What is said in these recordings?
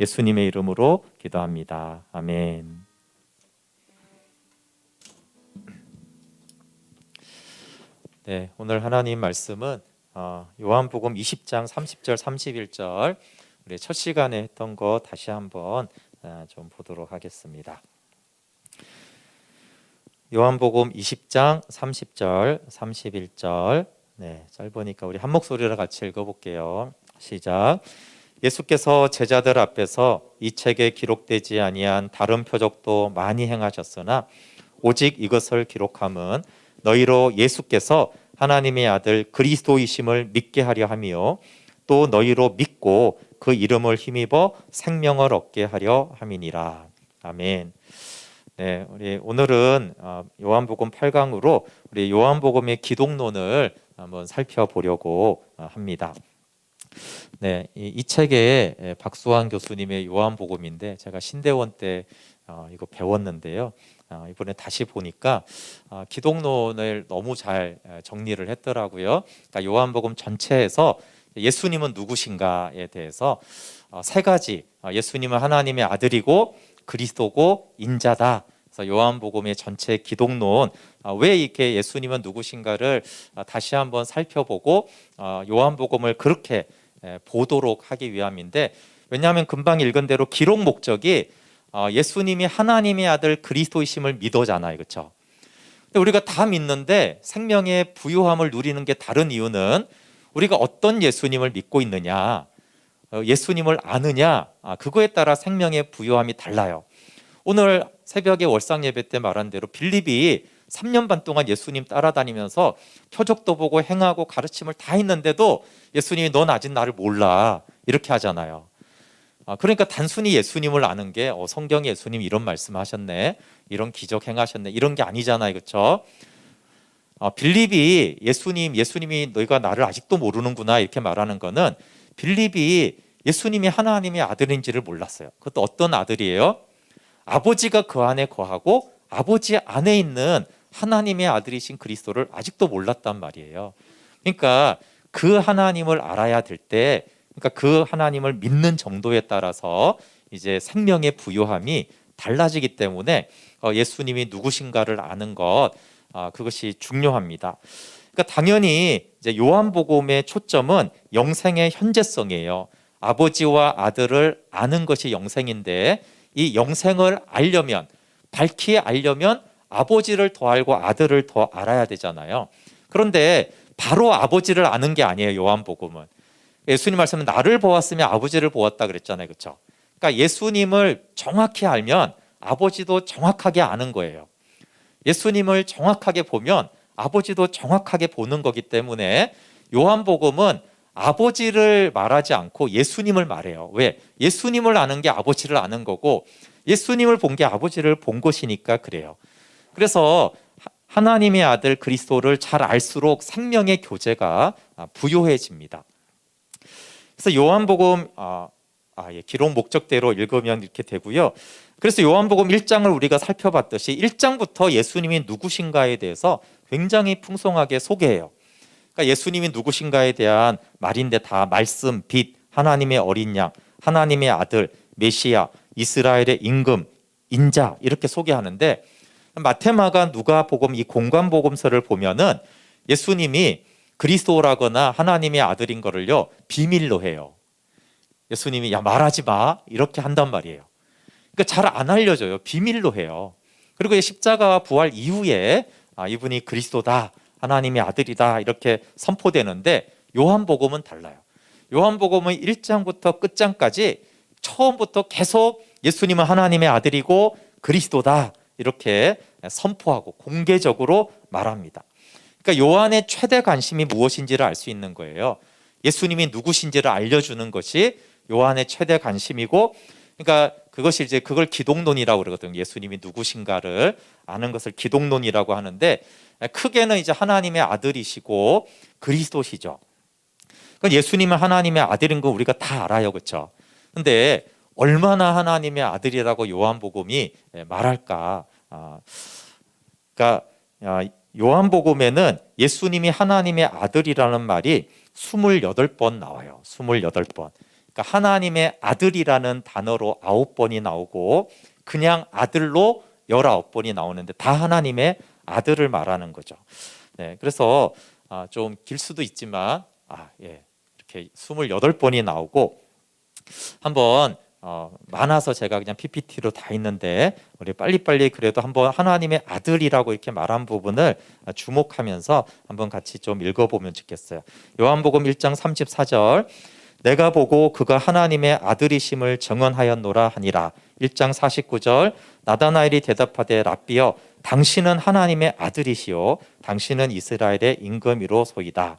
예수님의 이름으로 기도합니다. 아멘. 네, 오늘 하나님 말씀은 요한복음 20장 30절 31절 우리 첫 시간에 했던 거 다시 한번 좀 보도록 하겠습니다. 요한복음 20장 30절 31절 네, 짧으니까 우리 한 목소리로 같이 읽어볼게요. 시작. 예수께서 제자들 앞에서 이 책에 기록되지 아니한 다른 표적도 많이 행하셨으나 오직 이것을 기록함은 너희로 예수께서 하나님의 아들 그리스도이심을 믿게 하려 함이요 또 너희로 믿고 그 이름을 힘입어 생명을 얻게 하려 함이니라. 아멘. 네, 우리 오늘은 요한복음 8강으로 우리 요한복음의 기독론을 한번 살펴보려고 합니다. 네, 이 책에 박수환 교수님의 요한복음인데 제가 신대원 때 이거 배웠는데요. 이번에 다시 보니까 기독론을 너무 잘 정리를 했더라고요. 그러니까 요한복음 전체에서 예수님은 누구신가에 대해서 세 가지, 예수님은 하나님의 아들이고 그리스도고 인자다. 그래서 요한복음의 전체 기독론, 왜 이렇게 예수님은 누구신가를 다시 한번 살펴보고 요한복음을 그렇게 보도록 하기 위함인데, 왜냐하면 금방 읽은 대로 기록 목적이 예수님이 하나님의 아들 그리스도이심을 믿어잖아요, 그렇죠? 근데 우리가 다 믿는데 생명의 부요함을 누리는 게 다른 이유는 우리가 어떤 예수님을 믿고 있느냐, 예수님을 아느냐, 그거에 따라 생명의 부요함이 달라요. 오늘 새벽에 월상 예배 때 말한 대로 빌립이 3년 반 동안 예수님 따라다니면서 표적도 보고 행하고 가르침을 다 했는데도 예수님이 넌 아직 나를 몰라 이렇게 하잖아요. 그러니까 단순히 예수님을 아는 게 성경에 예수님이 이런 말씀하셨네, 이런 기적 행하셨네, 이런 게 아니잖아요, 그렇죠? 빌립이 예수님이 너희가 나를 아직도 모르는구나 이렇게 말하는 거는 빌립이 예수님이 하나님의 아들인지를 몰랐어요. 그것도 어떤 아들이에요? 아버지가 그 안에 거하고 아버지 안에 있는 하나님의 아들이신 그리스도를 아직도 몰랐단 말이에요. 그러니까 그 하나님을 알아야 될 때, 그러니까 그 하나님을 믿는 정도에 따라서 이제 생명의 부요함이 달라지기 때문에 예수님이 누구신가를 아는 것, 그것이 중요합니다. 그러니까 당연히 이제 요한복음의 초점은 영생의 현재성이에요. 아버지와 아들을 아는 것이 영생인데, 이 영생을 알려면, 밝히 알려면 아버지를 더 알고 아들을 더 알아야 되잖아요. 그런데 바로 아버지를 아는 게 아니에요, 요한복음은. 예수님 말씀은 나를 보았으면 아버지를 보았다 그랬잖아요, 그렇죠? 그러니까 예수님을 정확히 알면 아버지도 정확하게 아는 거예요. 예수님을 정확하게 보면 아버지도 정확하게 보는 거기 때문에 요한복음은 아버지를 말하지 않고 예수님을 말해요. 왜? 예수님을 아는 게 아버지를 아는 거고 예수님을 본 게 아버지를 본 것이니까 그래요. 그래서 하나님의 아들 그리스도를 잘 알수록 생명의 교제가 부요해집니다. 그래서 요한복음 기록 목적대로 읽으면 이렇게 되고요. 그래서 요한복음 1장을 우리가 살펴봤듯이 1장부터 예수님이 누구신가에 대해서 굉장히 풍성하게 소개해요. 그러니까 예수님이 누구신가에 대한 말인데 다 말씀, 빛, 하나님의 어린 양, 하나님의 아들, 메시아, 이스라엘의 임금, 인자 이렇게 소개하는데, 마태마가 누가복음 이 공관복음서를 보면은 예수님이 그리스도라거나 하나님의 아들인 거를요 비밀로 해요. 예수님이 야 말하지 마 이렇게 한단 말이에요. 그러니까 잘 안 알려져요. 비밀로 해요. 그리고 십자가와 부활 이후에 이분이 그리스도다, 하나님의 아들이다 이렇게 선포되는데, 요한복음은 달라요. 요한복음은 1장부터 끝장까지 처음부터 계속 예수님은 하나님의 아들이고 그리스도다 이렇게 선포하고 공개적으로 말합니다. 그러니까 요한의 최대 관심이 무엇인지를 알 수 있는 거예요. 예수님이 누구신지를 알려주는 것이 요한의 최대 관심이고, 그러니까 그걸 기독론이라고 그러거든요. 예수님이 누구신가를 아는 것을 기독론이라고 하는데, 크게는 이제 하나님의 아들이시고 그리스도시죠. 그러니까 예수님은 하나님의 아들인 거 우리가 다 알아요, 그렇죠? 근데 얼마나 하나님의 아들이라고 요한복음이 말할까? 그러니까 요한복음에는 예수님이 하나님의 아들이라는 말이 28번 나와요. 28번. 그러니까 하나님의 아들이라는 단어로 9번이 나오고 그냥 아들로 19번이 나오는데 다 하나님의 아들을 말하는 거죠. 네, 그래서 좀 길 수도 있지만 이렇게 28번이 나오고 한번 많아서 제가 그냥 PPT로 다 있는데 우리 빨리빨리 그래도 한번 하나님의 아들이라고 이렇게 말한 부분을 주목하면서 한번 같이 좀 읽어보면 좋겠어요. 요한복음 1장 34절 내가 보고 그가 하나님의 아들이심을 증언하였노라 하니라. 1장 49절 나다나엘이 대답하되 랍비여 당신은 하나님의 아들이시요 당신은 이스라엘의 임금이로소이다.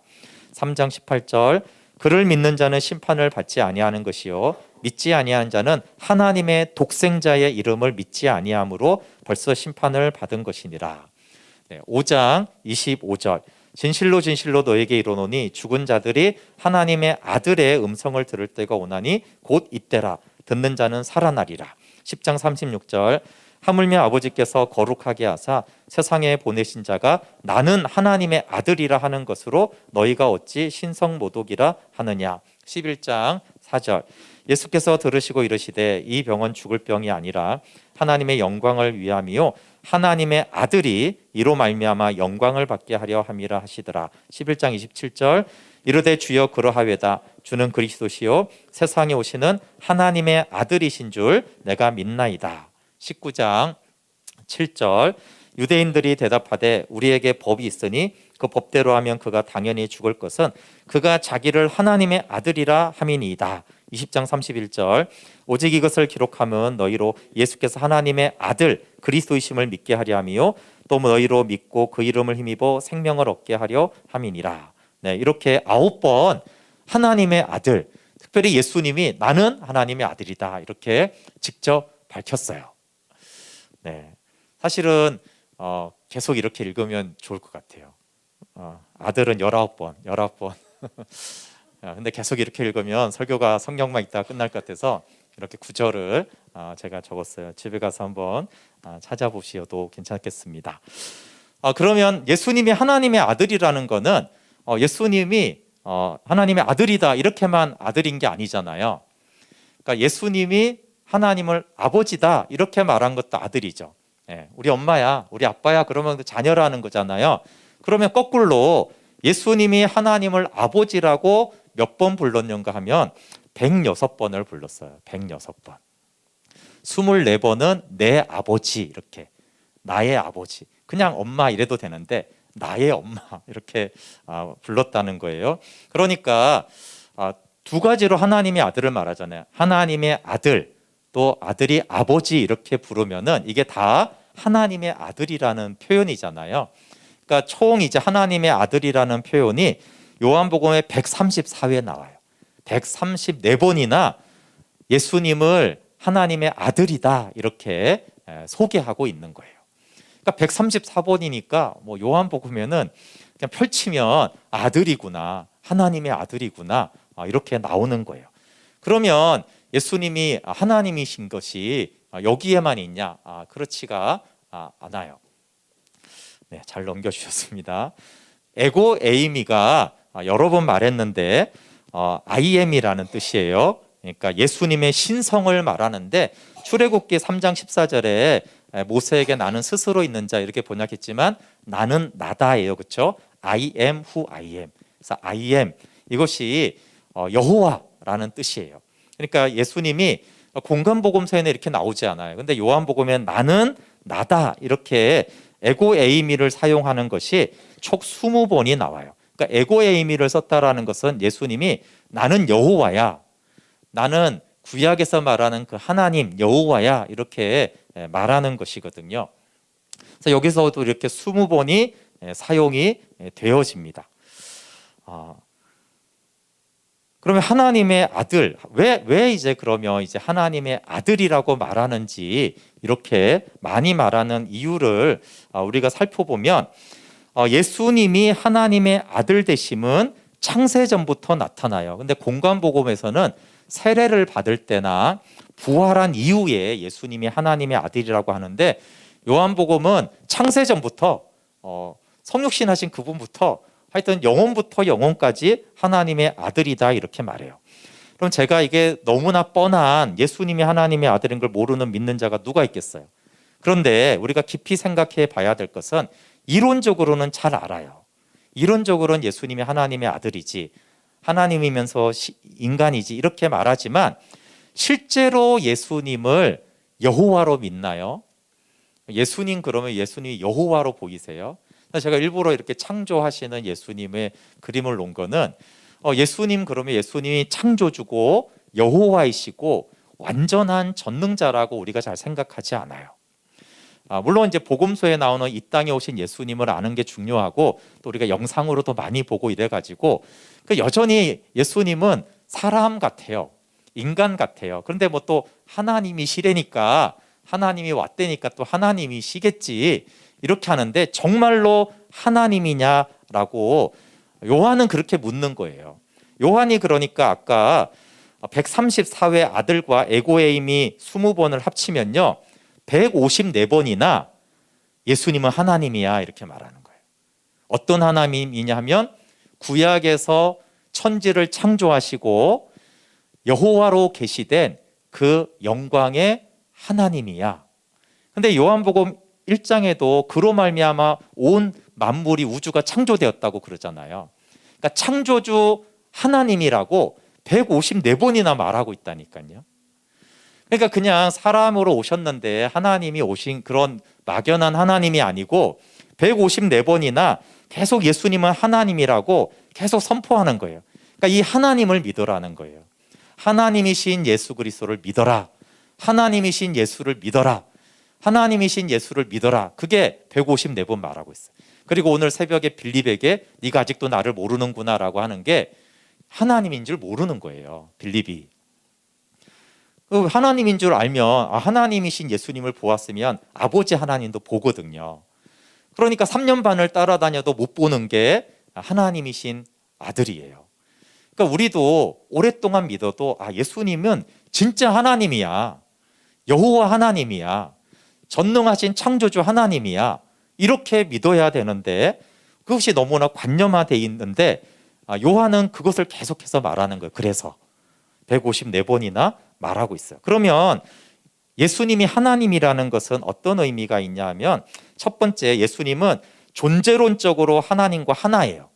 3장 18절 그를 믿는 자는 심판을 받지 아니하는 것이요 믿지 아니하는 자는 하나님의 독생자의 이름을 믿지 아니함으로 벌써 심판을 받은 것이니라. 5장 25절 진실로 진실로 너에게 이르노니 죽은 자들이 하나님의 아들의 음성을 들을 때가 오나니 곧 이때라 듣는 자는 살아나리라. 10장 36절 하물며 아버지께서 거룩하게 하사 세상에 보내신 자가 나는 하나님의 아들이라 하는 것으로 너희가 어찌 신성모독이라 하느냐. 11장 4절 예수께서 들으시고 이르시되 이 병은 죽을 병이 아니라 하나님의 영광을 위함이요 하나님의 아들이 이로 말미암아 영광을 받게 하려 함이라 하시더라. 11장 27절 이르되 주여 그러하외다 주는 그리스도시요 세상에 오시는 하나님의 아들이신 줄 내가 믿나이다. 19장 7절 유대인들이 대답하되 우리에게 법이 있으니 그 법대로 하면 그가 당연히 죽을 것은 그가 자기를 하나님의 아들이라 함이니이다. 20장 31절 오직 이것을 기록하면 너희로 예수께서 하나님의 아들 그리스도이심을 믿게 하려 함이요 또 너희로 믿고 그 이름을 힘입어 생명을 얻게 하려 함이니라. 네, 이렇게 9번 하나님의 아들, 특별히 예수님이 나는 하나님의 아들이다 이렇게 직접 밝혔어요. 네, 사실은 계속 이렇게 읽으면 좋을 것 같아요. 아들은 19번 근데 계속 이렇게 읽으면 설교가 성경만 있다가 끝날 것 같아서 이렇게 구절을 제가 적었어요. 집에 가서 한번 찾아보셔도 괜찮겠습니다. 그러면 예수님이 하나님의 아들이라는 거는 예수님이 하나님의 아들이다 이렇게만 아들인 게 아니잖아요. 그러니까 예수님이 하나님을 아버지다 이렇게 말한 것도 아들이죠. 우리 엄마야 우리 아빠야 그러면 자녀라는 거잖아요. 그러면 거꾸로 예수님이 하나님을 아버지라고 몇 번 불렀는가 하면 106번을 불렀어요. 106번. 24번은 내 아버지 이렇게 나의 아버지 그냥 엄마 이래도 되는데 나의 엄마 이렇게 불렀다는 거예요. 그러니까 두 가지로 하나님의 아들을 말하잖아요. 하나님의 아들 또 아들이 아버지 이렇게 부르면은 이게 다 하나님의 아들이라는 표현이잖아요. 그러니까 총 이제 하나님의 아들이라는 표현이 요한복음에 134회 나와요. 134번이나 예수님을 하나님의 아들이다 이렇게 소개하고 있는 거예요. 그러니까 134번이니까 뭐 요한복음에는 그냥 펼치면 아들이구나, 하나님의 아들이구나 이렇게 나오는 거예요. 그러면 예수님이 하나님이신 것이 여기에만 있냐? 그렇지가 않아요. 네, 잘 넘겨주셨습니다. 에고 에이미가 여러 번 말했는데 I am이라는 뜻이에요. 그러니까 예수님의 신성을 말하는데 출애굽기 3장 14절에 모세에게 나는 스스로 있는 자 이렇게 번역했지만 나는 나다예요. 그렇죠? I am who I am. 그래서 I am 이것이 여호와라는 뜻이에요. 그러니까 예수님이 공간복음서에는 이렇게 나오지 않아요. 근데 요한복음엔 나는 나다 이렇게 에고 에이미를 사용하는 것이 총 20번이 나와요. 그러니까 에고 에이미를 썼다라는 것은 예수님이 나는 여호와야, 나는 구약에서 말하는 그 하나님 여호와야 이렇게 말하는 것이거든요. 그래서 여기서도 이렇게 20번이 사용이 되어집니다. 그러면 하나님의 아들 왜 이제 그러면 이제 하나님의 아들이라고 말하는지 이렇게 많이 말하는 이유를 우리가 살펴보면 예수님이 하나님의 아들 되심은 창세 전부터 나타나요. 근데 공관복음에서는 세례를 받을 때나 부활한 이후에 예수님이 하나님의 아들이라고 하는데 요한복음은 창세 전부터 성육신 하신 그분부터 하여튼 영혼부터 영혼까지 하나님의 아들이다 이렇게 말해요. 그럼 제가 이게 너무나 뻔한 예수님이 하나님의 아들인 걸 모르는 믿는 자가 누가 있겠어요? 그런데 우리가 깊이 생각해 봐야 될 것은 이론적으로는 잘 알아요. 이론적으로는 예수님이 하나님의 아들이지, 하나님이면서 인간이지 이렇게 말하지만 실제로 예수님을 여호와로 믿나요? 예수님 그러면 예수님이 여호와로 보이세요? 제가 일부러 이렇게 창조하시는 예수님의 그림을 놓은 거는 예수님 그러면 예수님이 창조주고 여호와이시고 완전한 전능자라고 우리가 잘 생각하지 않아요. 물론 이제 복음서에 나오는 이 땅에 오신 예수님을 아는 게 중요하고 또 우리가 영상으로도 많이 보고 이래가지고 여전히 예수님은 사람 같아요. 인간 같아요. 그런데 뭐 또 하나님이시래니까 하나님이 왔대니까 또 하나님이시겠지 이렇게 하는데 정말로 하나님이냐라고 요한은 그렇게 묻는 거예요. 요한이 그러니까 아까 134회 아들과 에고에임이 20번을 합치면요 154번이나 예수님은 하나님이야 이렇게 말하는 거예요. 어떤 하나님이냐 하면 구약에서 천지를 창조하시고 여호와로 계시된 그 영광의 하나님이야. 근데 요한복음 1장에도 그로 말미암아 온 만물이 우주가 창조되었다고 그러잖아요. 그러니까 창조주 하나님이라고 154번이나 말하고 있다니까요. 그러니까 그냥 사람으로 오셨는데 하나님이 오신 그런 막연한 하나님이 아니고 154번이나 계속 예수님은 하나님이라고 계속 선포하는 거예요. 그러니까 이 하나님을 믿으라는 거예요. 하나님이신 예수 그리스도를 믿어라. 하나님이신 예수를 믿어라. 하나님이신 예수를 믿어라. 그게 154번 말하고 있어요. 그리고 오늘 새벽에 빌립에게 네가 아직도 나를 모르는구나 라고 하는 게 하나님인 줄 모르는 거예요. 빌립이. 하나님인 줄 알면 하나님이신 예수님을 보았으면 아버지 하나님도 보거든요. 그러니까 3년 반을 따라다녀도 못 보는 게 하나님이신 아들이에요. 그러니까 우리도 오랫동안 믿어도 예수님은 진짜 하나님이야. 여호와 하나님이야. 전능하신 창조주 하나님이야. 이렇게 믿어야 되는데 그것이 너무나 관념화되어 있는데 요한은 그것을 계속해서 말하는 거예요. 그래서 154번이나 말하고 있어요. 그러면 예수님이 하나님이라는 것은 어떤 의미가 있냐 하면 첫 번째 예수님은 존재론적으로 하나님과 하나예요.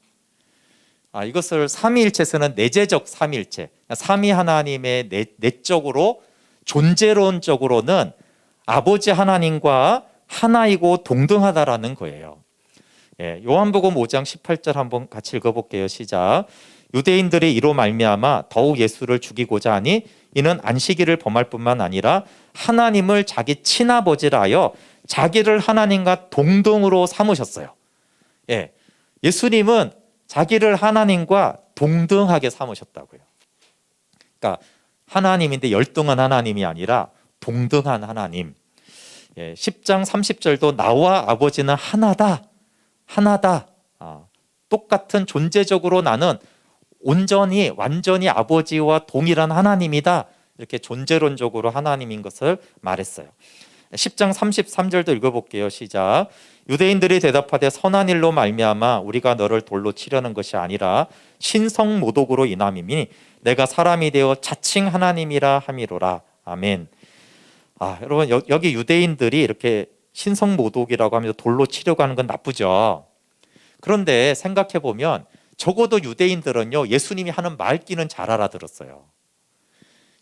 이것을 삼위일체에서는 내재적 삼위일체, 삼위 하나님의 내적으로 존재론적으로는 아버지 하나님과 하나이고 동등하다라는 거예요. 요한복음 5장 18절 한번 같이 읽어볼게요. 시작. 유대인들이 이로 말미암아 더욱 예수를 죽이고자 하니 이는 안식일을 범할 뿐만 아니라 하나님을 자기 친아버지라 하여 자기를 하나님과 동등으로 삼으셨어요. 예수님은 자기를 하나님과 동등하게 삼으셨다고요. 그러니까 하나님인데 열등한 하나님이 아니라 동등한 하나님. 10장 30절도 나와 아버지는 하나다. 하나다. 똑같은 존재적으로 나는 온전히 완전히 아버지와 동일한 하나님이다. 이렇게 존재론적으로 하나님인 것을 말했어요. 10장 33절도 읽어볼게요. 시작. 유대인들이 대답하되 선한 일로 말미암아 우리가 너를 돌로 치려는 것이 아니라 신성모독으로 인함이니 내가 사람이 되어 자칭 하나님이라 함이로라. 아멘. 여러분 여기 유대인들이 이렇게 신성모독이라고 하면서 돌로 치려고 하는 건 나쁘죠. 그런데 생각해 보면 적어도 유대인들은요 예수님이 하는 말귀는 잘 알아들었어요.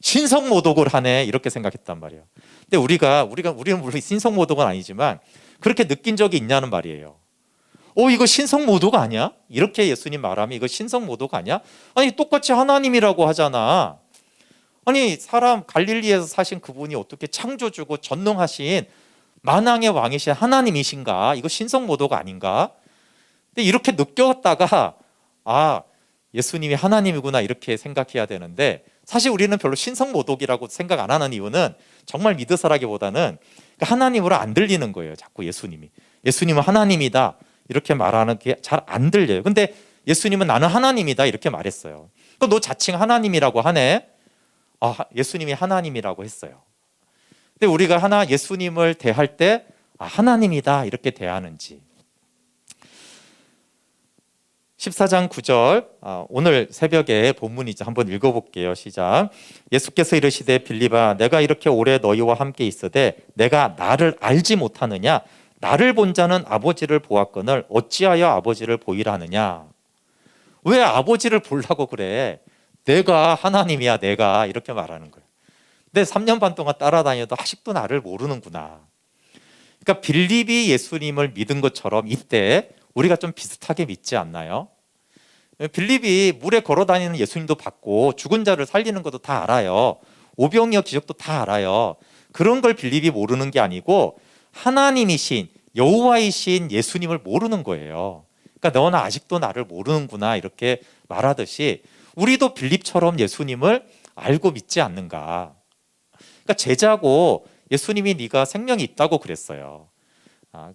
신성모독을 하네 이렇게 생각했단 말이에요. 근데 우리는 물론 신성모독은 아니지만 그렇게 느낀 적이 있냐는 말이에요. 이거 신성모독 아니야? 이렇게 예수님 말하면 이거 신성모독 아니야? 아니 똑같이 하나님이라고 하잖아. 아니 사람 갈릴리에서 사신 그분이 어떻게 창조주고 전능하신 만왕의 왕이신 하나님이신가? 이거 신성모독 아닌가? 근데 이렇게 느꼈다가 예수님이 하나님이구나 이렇게 생각해야 되는데 사실 우리는 별로 신성모독이라고 생각 안 하는 이유는 정말 믿으서라기보다는 하나님으로 안 들리는 거예요. 자꾸 예수님은 하나님이다 이렇게 말하는 게 잘 안 들려요. 근데 예수님은 나는 하나님이다 이렇게 말했어요. 너 자칭 하나님이라고 하네. 예수님이 하나님이라고 했어요. 근데 우리가 예수님을 대할 때 하나님이다 이렇게 대하는지. 14장 9절 오늘 새벽에 본문이죠. 한번 읽어볼게요. 시작. 예수께서 이르시되 빌립아 내가 이렇게 오래 너희와 함께 있으되 내가 나를 알지 못하느냐? 나를 본 자는 아버지를 보았거늘 어찌하여 아버지를 보이라 하느냐? 왜 아버지를 보려고 그래? 내가 하나님이야. 내가 이렇게 말하는 거예요. 근데 3년 반 동안 따라다녀도 아직도 나를 모르는구나. 그러니까 빌립이 예수님을 믿은 것처럼 이때 우리가 좀 비슷하게 믿지 않나요? 빌립이 물에 걸어다니는 예수님도 봤고 죽은 자를 살리는 것도 다 알아요. 오병이어 기적도 다 알아요. 그런 걸 빌립이 모르는 게 아니고 하나님이신 여호와이신 예수님을 모르는 거예요. 그러니까 너는 아직도 나를 모르는구나 이렇게 말하듯이 우리도 빌립처럼 예수님을 알고 믿지 않는가. 그러니까 제자고 예수님이 네가 생명이 있다고 그랬어요.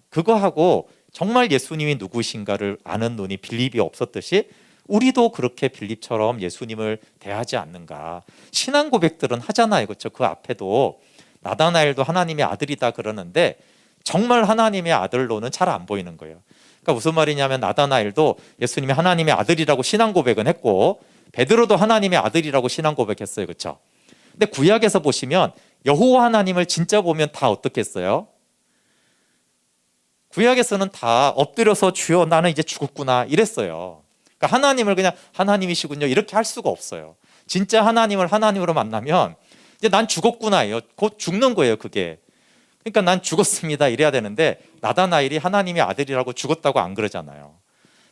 그거하고 정말 예수님이 누구신가를 아는 눈이 빌립이 없었듯이 우리도 그렇게 빌립처럼 예수님을 대하지 않는가. 신앙 고백들은 하잖아요. 그렇죠? 그 앞에도 나다나엘도 하나님의 아들이다 그러는데 정말 하나님의 아들로는 잘 안 보이는 거예요. 그러니까 무슨 말이냐면 나다나엘도 예수님이 하나님의 아들이라고 신앙 고백은 했고 베드로도 하나님의 아들이라고 신앙 고백했어요. 그렇죠? 근데 구약에서 보시면 여호와 하나님을 진짜 보면 다 어떻게 했어요? 구약에서는 다 엎드려서 주여 나는 이제 죽었구나 이랬어요. 그러니까 하나님을 그냥 하나님이시군요 이렇게 할 수가 없어요. 진짜 하나님을 하나님으로 만나면 이제 난 죽었구나예요. 곧 죽는 거예요. 그게. 그러니까 난 죽었습니다 이래야 되는데 나다나엘이 하나님의 아들이라고 죽었다고 안 그러잖아요.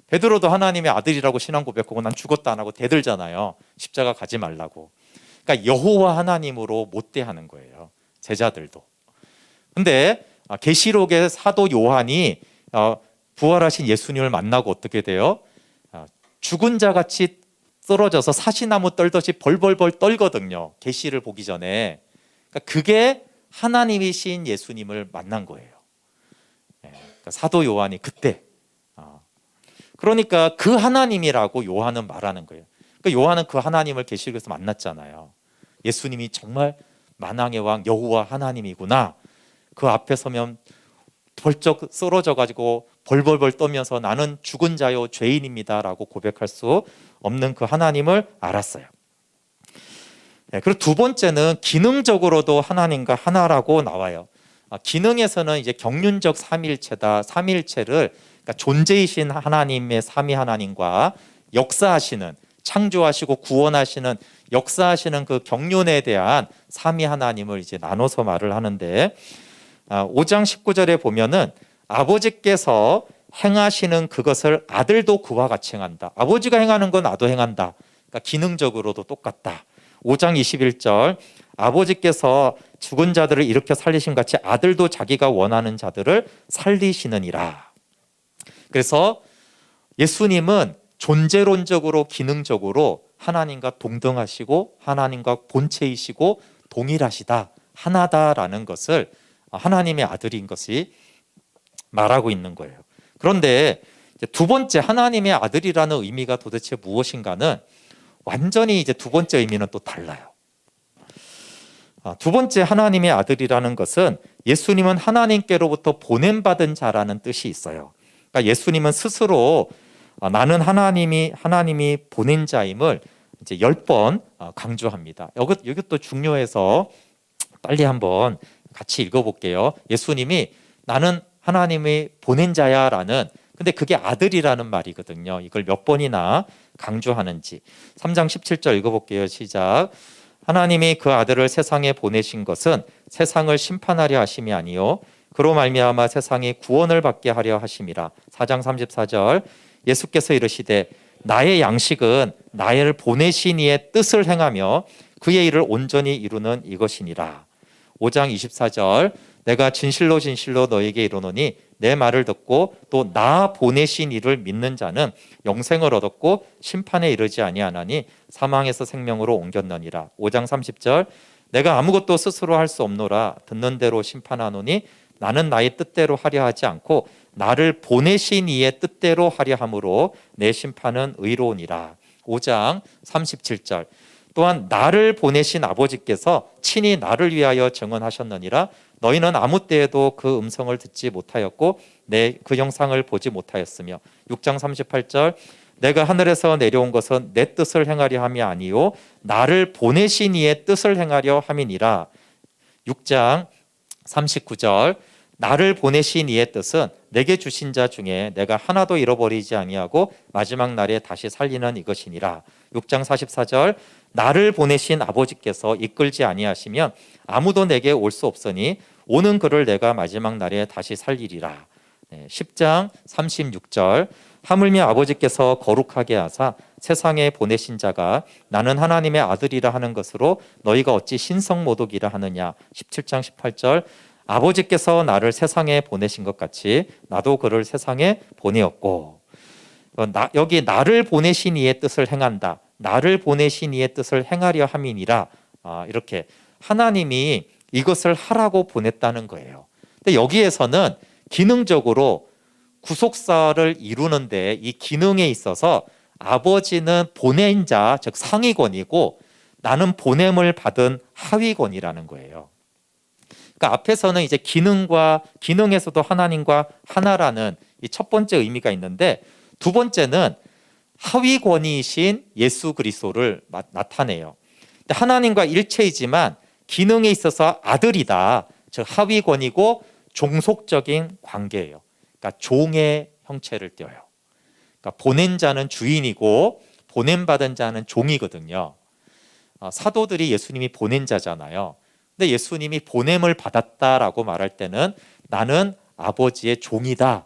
베드로도 하나님의 아들이라고 신앙 고백하고 난 죽었다 안 하고 대들잖아요. 십자가 가지 말라고. 그러니까 여호와 하나님으로 못 대하는 거예요. 제자들도. 근데 계시록의 사도 요한이 부활하신 예수님을 만나고 어떻게 돼요? 죽은 자같이 쓰러져서 사시나무 떨듯이 벌벌벌 떨거든요. 계시를 보기 전에. 그러니까 그게 하나님이신 예수님을 만난 거예요. 그러니까 사도 요한이 그때. 그러니까 그 하나님이라고 요한은 말하는 거예요. 그러니까 요한은 그 하나님을 계시록에서 만났잖아요. 예수님이 정말 만왕의 왕 여호와 하나님이구나. 그 앞에 서면 벌쩍 쓰러져 가지고 벌벌벌 떨면서 나는 죽은 자요 죄인입니다라고 고백할 수 없는 그 하나님을 알았어요. 그리고 두 번째는 기능적으로도 하나님과 하나라고 나와요. 기능에서는 이제 경륜적 삼일체다. 삼일체를 그러니까 존재이신 하나님의 삼위 하나님과 역사하시는 창조하시고 구원하시는 역사하시는 그 경륜에 대한 삼위 하나님을 이제 나눠서 말을 하는데 5장 19절에 보면은 아버지께서 행하시는 그것을 아들도 그와 같이 행한다. 아버지가 행하는 건 나도 행한다. 그러니까 기능적으로도 똑같다. 5장 21절 아버지께서 죽은 자들을 일으켜 살리신 같이 아들도 자기가 원하는 자들을 살리시느니라. 그래서 예수님은 존재론적으로 기능적으로 하나님과 동등하시고 하나님과 본체이시고 동일하시다. 하나다라는 것을 하나님의 아들인 것이 말하고 있는 거예요. 그런데 이제 두 번째 하나님의 아들이라는 의미가 도대체 무엇인가는 완전히 이제 두 번째 의미는 또 달라요. 두 번째 하나님의 아들이라는 것은 예수님은 하나님께로부터 보냄받은 자라는 뜻이 있어요. 그러니까 예수님은 스스로 나는 하나님이 보낸 자임을 이제 10번 강조합니다. 이것도 중요해서 빨리 한번 같이 읽어볼게요. 예수님이 나는 하나님이 보낸 자야라는 근데 그게 아들이라는 말이거든요. 이걸 몇 번이나 강조하는지 3장 17절 읽어볼게요. 시작. 하나님이 그 아들을 세상에 보내신 것은 세상을 심판하려 하심이 아니요 그로 말미암아 세상이 구원을 받게 하려 하심이라. 4장 34절 예수께서 이르시되 나의 양식은 나를 보내신 이의 뜻을 행하며 그의 일을 온전히 이루는 이것이니라. 5장 24절 내가 진실로 진실로 너에게 이르노니 내 말을 듣고 또 나 보내신 이를 믿는 자는 영생을 얻었고 심판에 이르지 아니하나니 사망에서 생명으로 옮겼느니라. 5장 30절 내가 아무것도 스스로 할 수 없노라 듣는 대로 심판하노니 나는 나의 뜻대로 하려 하지 않고 나를 보내신 이의 뜻대로 하려 함으로 내 심판은 의로우니라. 5장 37절 또한 나를 보내신 아버지께서 친히 나를 위하여 증언하셨느니라. 너희는 아무 때에도 그 음성을 듣지 못하였고 내 그 영상을 보지 못하였으며. 6장 38절 내가 하늘에서 내려온 것은 내 뜻을 행하려 함이 아니요 나를 보내신 이의 뜻을 행하려 함이니라. 6장 39절 나를 보내신 이의 뜻은 내게 주신 자 중에 내가 하나도 잃어버리지 아니하고 마지막 날에 다시 살리는 이것이니라. 6장 44절 나를 보내신 아버지께서 이끌지 아니하시면 아무도 내게 올 수 없으니 오는 그를 내가 마지막 날에 다시 살리리라. 10장 36절 하물며 아버지께서 거룩하게 하사 세상에 보내신 자가 나는 하나님의 아들이라 하는 것으로 너희가 어찌 신성모독이라 하느냐. 17장 18절 아버지께서 나를 세상에 보내신 것 같이 나도 그를 세상에 보내었고. 여기 나를 보내신 이의 뜻을 행한다. 나를 보내신 이의 뜻을 행하려 함이니라. 이렇게 하나님이 이것을 하라고 보냈다는 거예요. 근데 여기에서는 기능적으로 구속사를 이루는데 이 기능에 있어서 아버지는 보낸 자, 즉 상위권이고 나는 보냄을 받은 하위권이라는 거예요. 그러니까 앞에서는 이제 기능에서도 하나님과 하나라는 이 첫 번째 의미가 있는데 두 번째는 하위권이신 예수 그리스도를 나타내요. 하나님과 일체이지만 기능에 있어서 아들이다. 즉 하위권이고 종속적인 관계예요. 그러니까 종의 형체를 띄어요. 그러니까 보낸 자는 주인이고 보냄받은 자는 종이거든요. 사도들이 예수님이 보낸 자잖아요. 근데 예수님이 보냄을 받았다라고 말할 때는 나는 아버지의 종이다.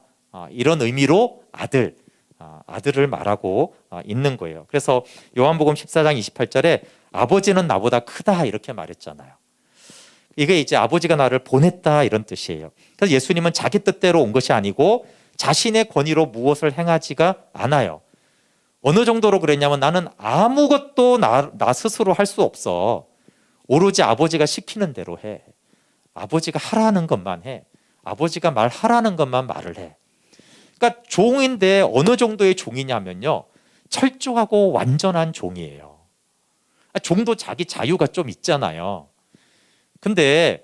이런 의미로 아들을 말하고 있는 거예요. 그래서 요한복음 14장 28절에 아버지는 나보다 크다 이렇게 말했잖아요. 이게 이제 아버지가 나를 보냈다 이런 뜻이에요. 그래서 예수님은 자기 뜻대로 온 것이 아니고 자신의 권위로 무엇을 행하지가 않아요. 어느 정도로 그랬냐면 나는 아무것도 나 스스로 할 수 없어. 오로지 아버지가 시키는 대로 해. 아버지가 하라는 것만 해. 아버지가 말하라는 것만 말을 해. 그러니까 종인데 어느 정도의 종이냐면요. 철저하고 완전한 종이에요. 종도 자기 자유가 좀 있잖아요. 근데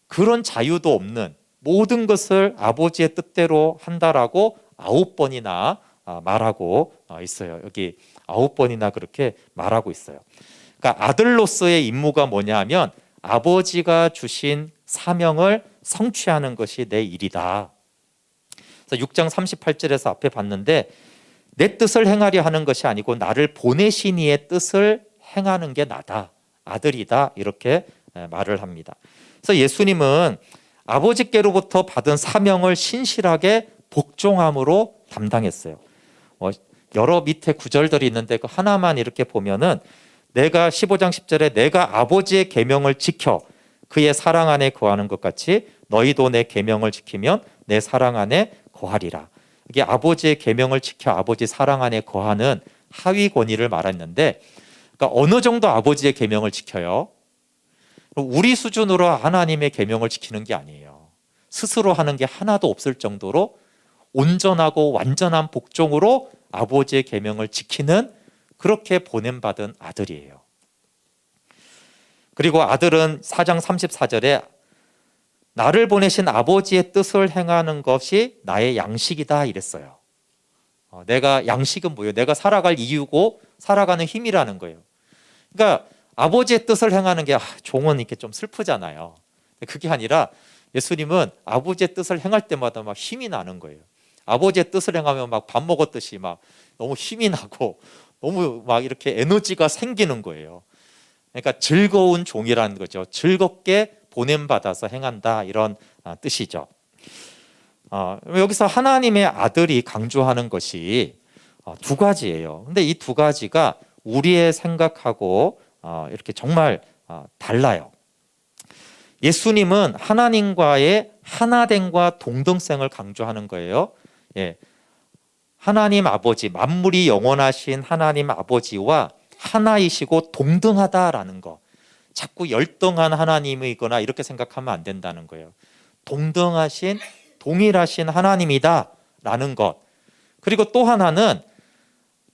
그런 자유도 없는 모든 것을 아버지의 뜻대로 한다라고 9번이나 말하고 있어요. 여기 9번이나 그렇게 말하고 있어요. 그러니까 아들로서의 임무가 뭐냐 하면 아버지가 주신 사명을 성취하는 것이 내 일이다. 그래서 6장 38절에서 앞에 봤는데 내 뜻을 행하려 하는 것이 아니고 나를 보내신 이의 뜻을 행하는 게 나다. 아들이다. 이렇게 말을 합니다. 그래서 예수님은 아버지께로부터 받은 사명을 신실하게 복종함으로 담당했어요. 여러 밑에 구절들이 있는데 그 하나만 이렇게 보면은 내가 15장 10절에 내가 아버지의 계명을 지켜 그의 사랑 안에 거하는 것 같이 너희도 내 계명을 지키면 내 사랑 안에 거하리라. 이게 아버지의 계명을 지켜 아버지 사랑 안에 거하는 하위 권위를 말했는데 그러니까 어느 정도 아버지의 계명을 지켜요? 우리 수준으로 하나님의 계명을 지키는 게 아니에요. 스스로 하는 게 하나도 없을 정도로 온전하고 완전한 복종으로 아버지의 계명을 지키는 그렇게 보냄받은 아들이에요. 그리고 아들은 4장 34절에 나를 보내신 아버지의 뜻을 행하는 것이 나의 양식이다 이랬어요. 내가 양식은 뭐예요? 내가 살아갈 이유고 살아가는 힘이라는 거예요. 그러니까 아버지의 뜻을 행하는 게 종은 이렇게 좀 슬프잖아요. 그게 아니라 예수님은 아버지의 뜻을 행할 때마다 막 힘이 나는 거예요. 아버지의 뜻을 행하면 막 밥 먹었듯이 막 너무 힘이 나고 너무 막 이렇게 에너지가 생기는 거예요. 그러니까 즐거운 종이라는 거죠. 즐겁게 보냄받아서 행한다 이런 뜻이죠. 여기서 하나님의 아들이 강조하는 것이 두 가지예요. 근데 이 두 가지가 우리의 생각하고 이렇게 정말 달라요. 예수님은 하나님과의 하나됨과 동등성을 강조하는 거예요. 하나님 아버지, 만물이 영원하신 하나님 아버지와 하나이시고 동등하다라는 거. 자꾸 열등한 하나님이거나 이렇게 생각하면 안 된다는 거예요. 동등하신, 동일하신 하나님이다라는 것. 그리고 또 하나는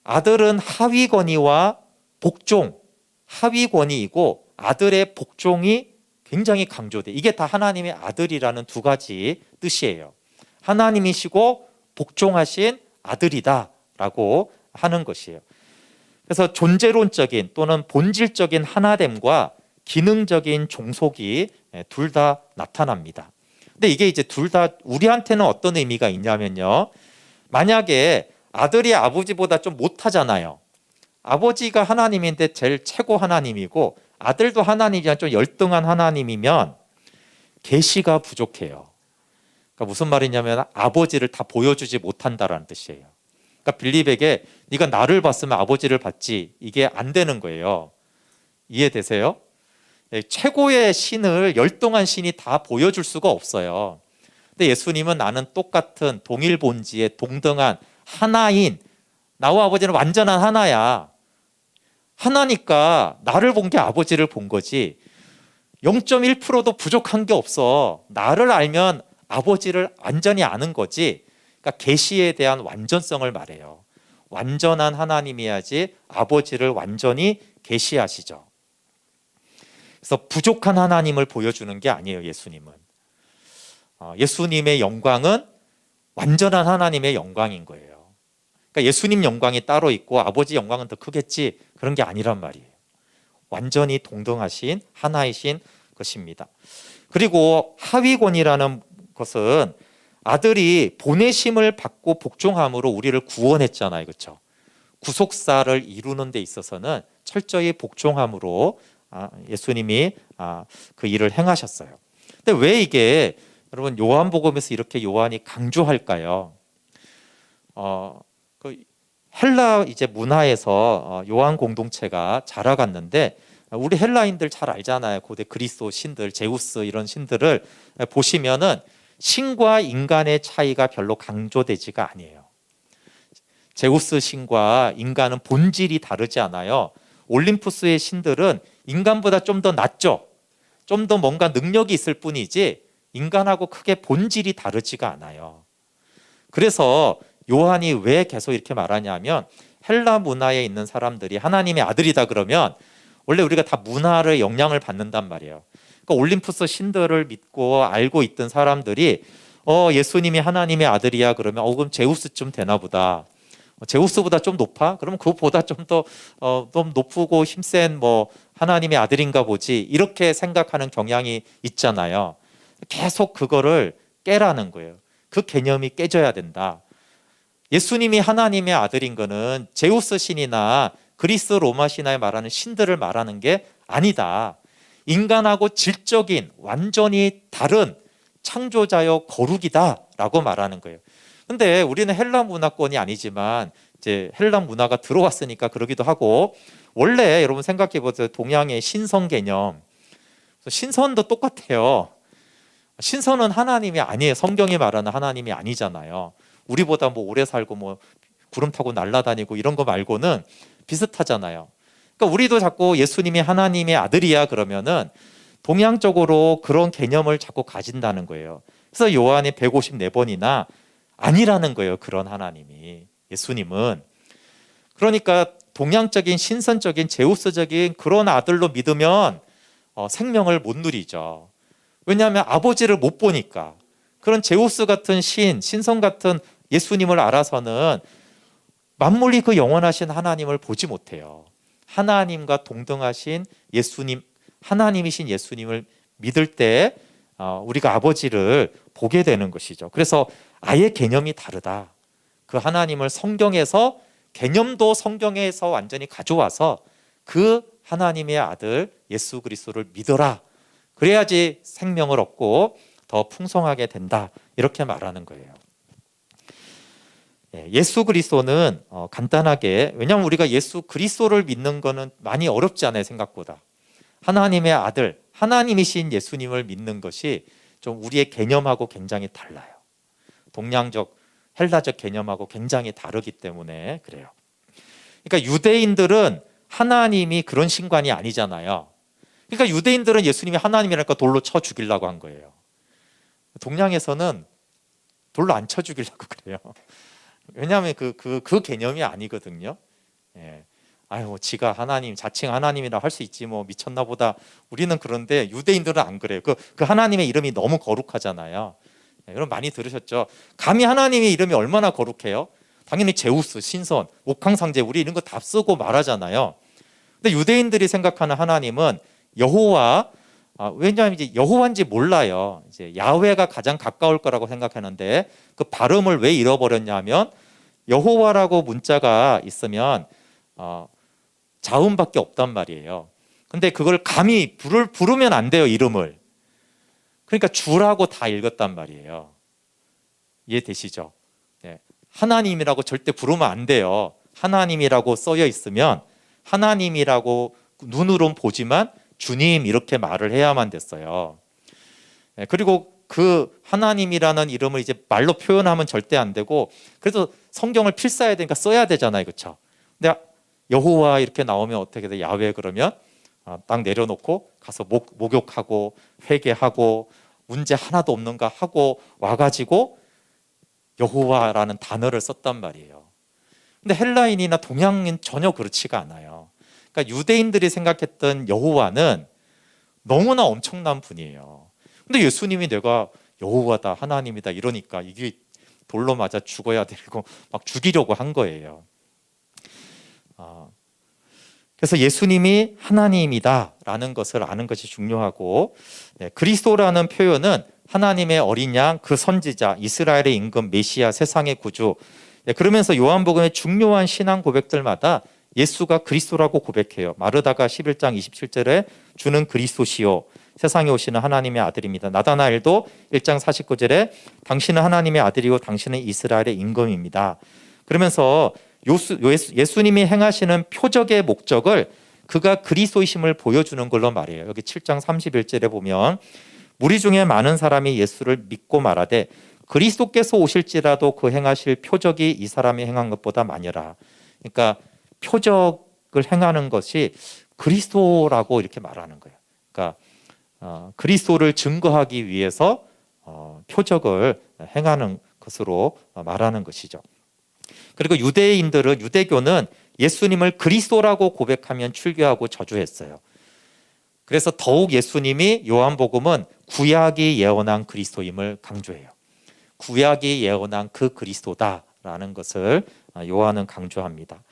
아들은 하위 권위와 복종, 하위 권위이고 아들의 복종이 굉장히 강조돼. 이게 다 하나님의 아들이라는 두 가지 뜻이에요. 하나님이시고 복종하신 아들이다라고 하는 것이에요. 그래서 존재론적인 또는 본질적인 하나됨과 기능적인 종속이 둘 다 나타납니다. 근데 이게 이제 둘 다 우리한테는 어떤 의미가 있냐면요. 만약에 아들이 아버지보다 좀 못하잖아요. 아버지가 하나님인데 제일 최고 하나님이고 아들도 하나님이지만 좀 열등한 하나님이면 계시가 부족해요. 그러니까 무슨 말이냐면 아버지를 다 보여주지 못한다라는 뜻이에요. 그러니까 빌립에게 네가 나를 봤으면 아버지를 봤지, 이게 안 되는 거예요. 이해되세요? 최고의 신을 열등한 신이 다 보여줄 수가 없어요. 근데 예수님은 나는 똑같은 동일 본질의 동등한 하나인, 나와 아버지는 완전한 하나야. 하나니까 나를 본 게 아버지를 본 거지 0.1%도 부족한 게 없어. 나를 알면 아버지를 완전히 아는 거지. 그러니까 계시에 대한 완전성을 말해요. 완전한 하나님이야지 아버지를 완전히 계시하시죠. 그래서 부족한 하나님을 보여주는 게 아니에요. 예수님은 예수님의 영광은 완전한 하나님의 영광인 거예요. 그러니까 예수님 영광이 따로 있고 아버지 영광은 더 크겠지, 그런 게 아니란 말이에요. 완전히 동등하신 하나이신 것입니다. 그리고 하위권이라는 것은 아들이 보내심을 받고 복종함으로 우리를 구원했잖아요. 그렇죠? 구속사를 이루는 데 있어서는 철저히 복종함으로 예수님이 그 일을 행하셨어요. 근데 왜 이게 여러분 요한복음에서 이렇게 요한이 강조할까요? 그 헬라 이제 문화에서 요한 공동체가 자라갔는데 우리 헬라인들 잘 알잖아요. 고대 그리스 신들, 제우스 이런 신들을 보시면은 신과 인간의 차이가 별로 강조되지가 아니에요. 제우스 신과 인간은 본질이 다르지 않아요. 올림푸스의 신들은 인간보다 좀 더 낫죠. 좀 더 뭔가 능력이 있을 뿐이지 인간하고 크게 본질이 다르지가 않아요. 그래서 요한이 왜 계속 이렇게 말하냐면 헬라 문화에 있는 사람들이 하나님의 아들이다 그러면 원래 우리가 다 문화를 영향을 받는단 말이에요. 그러니까 올림푸스 신들을 믿고 알고 있던 사람들이 예수님이 하나님의 아들이야 그러면 그럼 제우스쯤 되나 보다. 제우스보다 좀 높아? 그러면 그것보다 좀 더 좀 높고 힘센 뭐 하나님의 아들인가 보지, 이렇게 생각하는 경향이 있잖아요. 계속 그거를 깨라는 거예요. 그 개념이 깨져야 된다. 예수님이 하나님의 아들인 거는 제우스 신이나 그리스 로마 신화에 말하는 신들을 말하는 게 아니다. 인간하고 질적인 완전히 다른 창조자여 거룩이다라고 말하는 거예요. 근데 우리는 헬라 문화권이 아니지만 이제 헬라 문화가 들어왔으니까 그러기도 하고, 원래 여러분 생각해 보세요. 동양의 신선 개념, 신선도 똑같아요. 신선은 하나님이 아니에요. 성경이 말하는 하나님이 아니잖아요. 우리보다 뭐 오래 살고 뭐 구름 타고 날아다니고 이런 거 말고는 비슷하잖아요. 그러니까 우리도 자꾸 예수님이 하나님의 아들이야 그러면은 동양적으로 그런 개념을 자꾸 가진다는 거예요. 그래서 요한이 154번이나 아니라는 거예요. 그런 하나님이, 예수님은. 그러니까 동양적인 신선적인 제우스적인 그런 아들로 믿으면 생명을 못 누리죠. 왜냐하면 아버지를 못 보니까. 그런 제우스 같은 신성 같은 예수님을 알아서는 만물이 그 영원하신 하나님을 보지 못해요. 하나님과 동등하신 예수님, 하나님이신 예수님을 믿을 때 우리가 아버지를 보게 되는 것이죠. 그래서 아예 개념이 다르다. 그 하나님을 성경에서, 개념도 성경에서 완전히 가져와서 그 하나님의 아들 예수 그리스도를 믿어라. 그래야지 생명을 얻고 더 풍성하게 된다. 이렇게 말하는 거예요. 예수 그리스도는 간단하게, 왜냐하면 우리가 예수 그리스도를 믿는 거는 많이 어렵지 않아요. 생각보다. 하나님의 아들, 하나님이신 예수님을 믿는 것이 좀 우리의 개념하고 굉장히 달라요. 동양적, 헬라적 개념하고 굉장히 다르기 때문에 그래요. 그러니까 유대인들은 하나님이 그런 신관이 아니잖아요. 그러니까 유대인들은 예수님이 하나님이라니까 돌로 쳐 죽이려고 한 거예요. 동양에서는 돌로 안 쳐 죽이려고 그래요. 왜냐하면 그 개념이 아니거든요. 아유, 지가 하나님, 자칭 하나님이라 할 수 있지 뭐 미쳤나 보다. 우리는 그런데 유대인들은 안 그래요. 그 하나님의 이름이 너무 거룩하잖아요. 여러분 많이 들으셨죠? 감히 하나님의 이름이 얼마나 거룩해요? 당연히 제우스, 신선, 옥황상제 우리 이런 거 다 쓰고 말하잖아요. 근데 유대인들이 생각하는 하나님은 여호와, 왜냐하면 이제 여호와인지 몰라요. 이제 야훼가 가장 가까울 거라고 생각하는데 그 발음을 왜 잃어버렸냐면 여호와라고 문자가 있으면 자음밖에 없단 말이에요. 근데 그걸 감히 부르면 안 돼요, 이름을. 그러니까 주라고 다 읽었단 말이에요. 이해되시죠? 네. 하나님이라고 절대 부르면 안 돼요. 하나님이라고 써여 있으면 하나님이라고 눈으로는 보지만 주님 이렇게 말을 해야만 됐어요. 네. 그리고 그 하나님이라는 이름을 이제 말로 표현하면 절대 안 되고, 그래서 성경을 필사해야 되니까 써야 되잖아요, 그렇죠? 근데 여호와 이렇게 나오면 어떻게 돼? 야훼 그러면 딱 내려놓고 가서 목욕하고 회개하고 문제 하나도 없는가 하고 와가지고 여호와라는 단어를 썼단 말이에요. 근데 헬라인이나 동양인 전혀 그렇지가 않아요. 그러니까 유대인들이 생각했던 여호와는 너무나 엄청난 분이에요. 근데 예수님이 내가 여호와다, 하나님이다 이러니까 이게 돌로 맞아 죽어야 되고 막 죽이려고 한 거예요. 그래서 예수님이 하나님이다라는 것을 아는 것이 중요하고, 그리스도라는 표현은 하나님의 어린 양, 그 선지자, 이스라엘의 임금, 메시아, 세상의 구주. 그러면서 요한복음의 중요한 신앙 고백들마다 예수가 그리스도라고 고백해요. 마르다가 11장 27절에 주는 그리스도시요 세상에 오시는 하나님의 아들입니다. 나다나엘도 1장 49절에 당신은 하나님의 아들이고 당신은 이스라엘의 임금입니다. 그러면서 예수님이 행하시는 표적의 목적을 그가 그리스도이심을 보여주는 걸로 말해요. 여기 7장 31절에 보면 무리 중에 많은 사람이 예수를 믿고 말하되 그리스도께서 오실지라도 그 행하실 표적이 이 사람이 행한 것보다 많으라. 그러니까 표적을 행하는 것이 그리스도라고 이렇게 말하는 거예요. 그러니까 그리스도를 증거하기 위해서 표적을 행하는 것으로 말하는 것이죠. 그리고 유대교는 예수님을 그리스도라고 고백하면 출교하고 저주했어요. 그래서 더욱 예수님이 요한복음은 구약이 예언한 그리스도임을 강조해요. 구약이 예언한 그 그리스도다라는 것을 요한은 강조합니다.